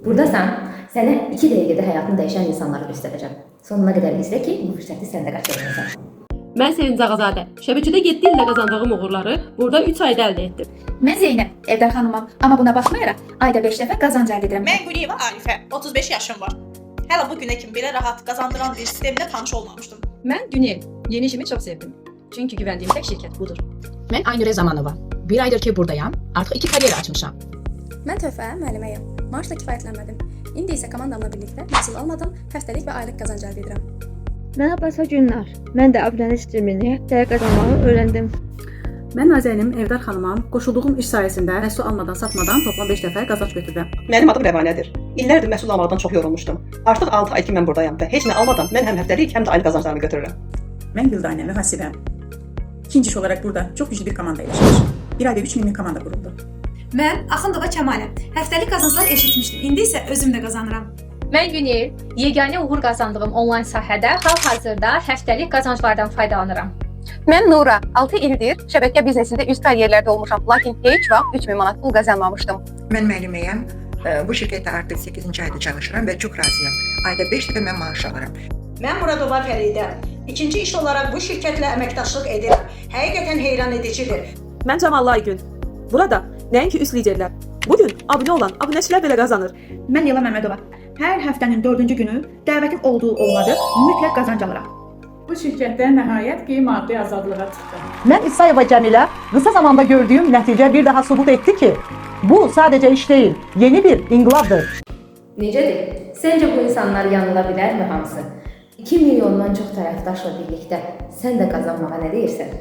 Buradasan, sənə 2 dəqiqədə həyatını dəyişən insanları göstərəcəm. Sonuna qədər izlə ki, bu fürsəti sən də qaçırmayasan. Mən Sevinc Ağazadə. Şəbəkədə 7 ildə qazandığım uğurları burada 3 ayda əldə etdim. Mən Zeynəb, evdar xanımam. Amma buna baxmayaraq ayda 5 dəfə qazanc əldə edirəm. Mən Quliyeva Arifə, 35 yaşım var. Hələ bu günə kimi belə rahat qazandıran bir sistemlə tanış olmamışdım. Ben Günel. Yeni işimi çok sevdim. Çünkü güvendiğim tek şirket budur. Ben Aynure Zamanova. Bir aydır ki buradayım. Artık 2 kariyer açmışam. Mən Töhfə müəlliməyəm. Maaşla kifayətlənmədim. İndi isə komandamla birlikdə məhsul almadan həftəlik və aylıq qazanc əldə edirəm. Mən Abbasa Günlar. Mən də abunəlik sistemini həftəyə qazanmağı öyrəndim. Mən Nazənin evdar xanımam. Qoşulduğum iş sayəsində məhsul almadan satmadan toplam 5 dəfə qazanc götürdüm. Mənim adım Rəvanədir. İllərdir məhsul almadan çox yorulmuşdum. Artıq 6 ay ki mən buradayam və heç nə almadan mən həm həftəlik, həm də aylıq qazanclarımı götürürəm. Mən Güldanə və Hasibəm. İkinci iş olarak burada çok güçlü bir komanda ile çalışır. Bir ayda 3 minlik komanda kuruldu. Mən Axundova Kəmaləm. Həftəlik qazanclar eşitmişdim. İndi isə özüm də qazanıram. Mən Günel, yeganə uğur qazandığım onlayn sahədə hal-hazırda həftəlik qazanclardan faydalanıram. Mən Nura, 6 ildir şəbəkə biznesində üst kariyerlərdə olmuşam, lakin heç vaxt 3000 manat pul qazanmamışdım. Mən müəlliməyəm. Bu şirkətdə artıq 8-ci ayda çalışıram və çox razıyam. Ayda 5 dəfə mən maaş alıram. Mən Muradova Fəridə. İkinci iş olaraq bu şirkətlə əməkdaşlıq edirəm. Həqiqətən heyran edicidir. Mən Camal Aygün. Burada nəinki üst liderlər, bugün abunə olan abunəçilər belə qazanır. Mən Yela Məmmədova. Hər həftənin 4-cü günü dəvətim olduğu olmadı, mütləq qazanc alıram. Bu şirkette nihayet ki maddi azadlığa çıktı. Mən İsayeva Cəmilə qısa zamanda gördüyüm nəticə bir daha sübut etdi ki, bu sadəcə iş deyil, yeni bir inqilabdır. Necədir? Səncə bu insanlar yanıla bilərmi hamısı? 2 milyondan çox tərəfdaşla birlikdə sən də qazanmağa nə deyirsən?